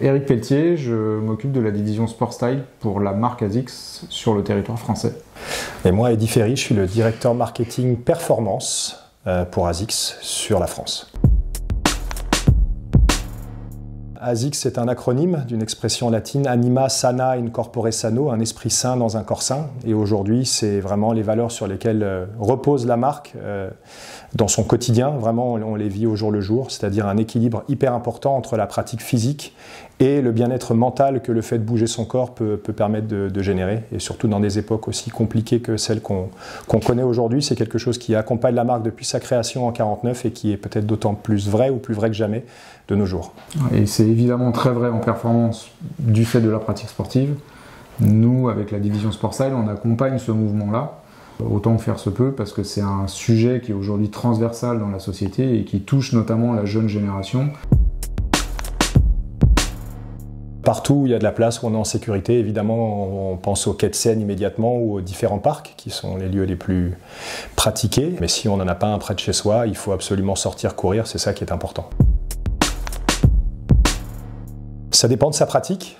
Éric Pelletier, je m'occupe de la division Sport Style pour la marque ASICS sur le territoire français. Et moi, Eddy Ferry, je suis le directeur marketing performance pour ASICS sur la France. ASICS est un acronyme d'une expression latine anima sana in corpore sano, un esprit sain dans un corps sain. Et aujourd'hui, c'est vraiment les valeurs sur lesquelles repose la marque dans son quotidien. Vraiment, on les vit au jour le jour, c'est-à-dire un équilibre hyper important entre la pratique physique et le bien-être mental que le fait de bouger son corps peut permettre de générer. Et surtout dans des époques aussi compliquées que celles qu'on connaît aujourd'hui, c'est quelque chose qui accompagne la marque depuis sa création en 1949 et qui est peut-être d'autant plus vrai ou plus vrai que jamais de nos jours. Et c'est évidemment très vrai en performance du fait de la pratique sportive. Nous, avec la division Sport Style, on accompagne ce mouvement-là, autant que faire se peut, parce que c'est un sujet qui est aujourd'hui transversal dans la société et qui touche notamment la jeune génération. Partout où il y a de la place, où on est en sécurité, évidemment, on pense aux quais de Seine immédiatement ou aux différents parcs qui sont les lieux les plus pratiqués. Mais si on n'en a pas un près de chez soi, il faut absolument sortir courir, c'est ça qui est important. Ça dépend de sa pratique.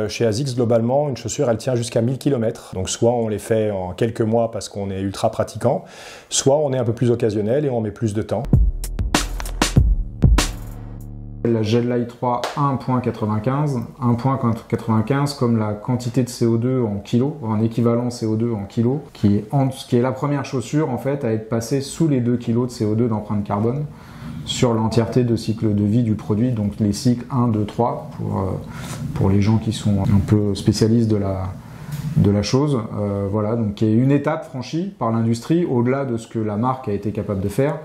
Chez ASICS, globalement, une chaussure, elle tient jusqu'à 1000 km. Donc soit on les fait en quelques mois parce qu'on est ultra pratiquant, soit on est un peu plus occasionnel et on met plus de temps. La Gel Light 3 1.95, 1.95 comme la quantité de CO2 en kilos, en équivalent CO2 en kilos, qui est la première chaussure en fait à être passée sous les 2 kg de CO2 d'empreinte carbone sur l'entièreté de cycle de vie du produit, donc les cycles 1, 2, 3 pour les gens qui sont un peu spécialistes de la chose. Voilà, donc il y a une étape franchie par l'industrie au-delà de ce que la marque a été capable de faire.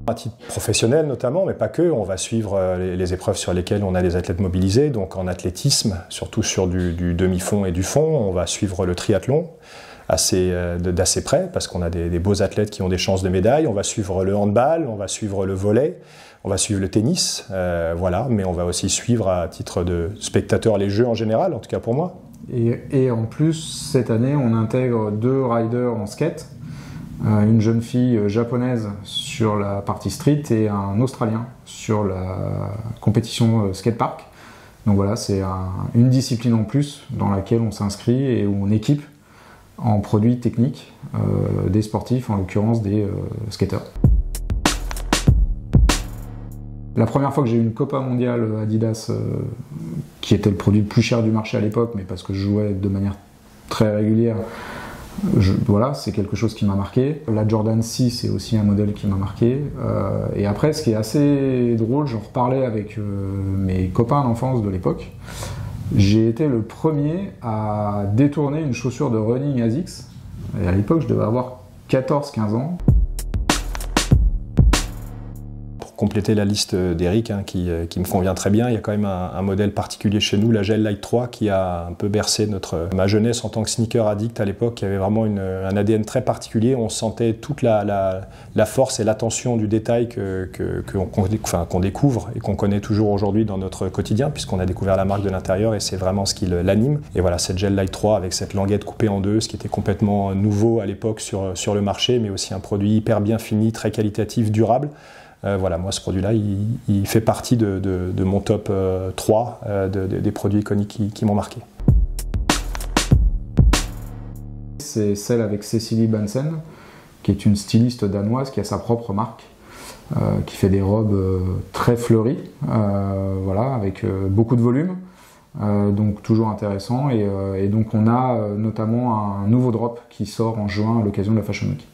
À titre professionnel notamment, mais pas que, on va suivre les épreuves sur lesquelles on a des athlètes mobilisés, donc en athlétisme, surtout sur du demi-fond et du fond, on va suivre le triathlon d'assez près, parce qu'on a des beaux athlètes qui ont des chances de médaille, on va suivre le handball, on va suivre le volley, on va suivre le tennis, voilà, mais on va aussi suivre à titre de spectateur les jeux en général, en tout cas pour moi. Et en plus, cette année, on intègre 2 riders en skate, une jeune fille japonaise sur la partie street et un Australien sur la compétition skatepark. Donc voilà, c'est une discipline en plus dans laquelle on s'inscrit et où on équipe en produits techniques des sportifs, en l'occurrence des skateurs. La première fois que j'ai eu une Copa mondiale Adidas, qui était le produit le plus cher du marché à l'époque, mais parce que je jouais de manière très régulière, voilà, c'est quelque chose qui m'a marqué. La Jordan 6 c'est aussi un modèle qui m'a marqué. Et après, ce qui est assez drôle, j'en reparlais avec mes copains d'enfance de l'époque. J'ai été le premier à détourner une chaussure de running ASICS. Et à l'époque, je devais avoir 14-15 ans. Compléter la liste d'Eric qui me convient très bien. Il y a quand même un modèle particulier chez nous, la Gel Light 3, qui a un peu bercé ma jeunesse en tant que sneaker addict à l'époque, qui avait vraiment un ADN très particulier. On sentait toute la force et l'attention du détail qu'on découvre et qu'on connaît toujours aujourd'hui dans notre quotidien, puisqu'on a découvert la marque de l'intérieur et c'est vraiment ce qui l'anime. Et voilà, cette Gel Light 3 avec cette languette coupée en deux, ce qui était complètement nouveau à l'époque sur le marché, mais aussi un produit hyper bien fini, très qualitatif, durable. Voilà, moi ce produit-là, il fait partie de mon top 3 des produits iconiques qui m'ont marqué. C'est celle avec Cecilie Bansen, qui est une styliste danoise qui a sa propre marque, qui fait des robes très fleuries, voilà, avec beaucoup de volume, donc toujours intéressant. Et donc on a notamment un nouveau drop qui sort en juin à l'occasion de la Fashion Week.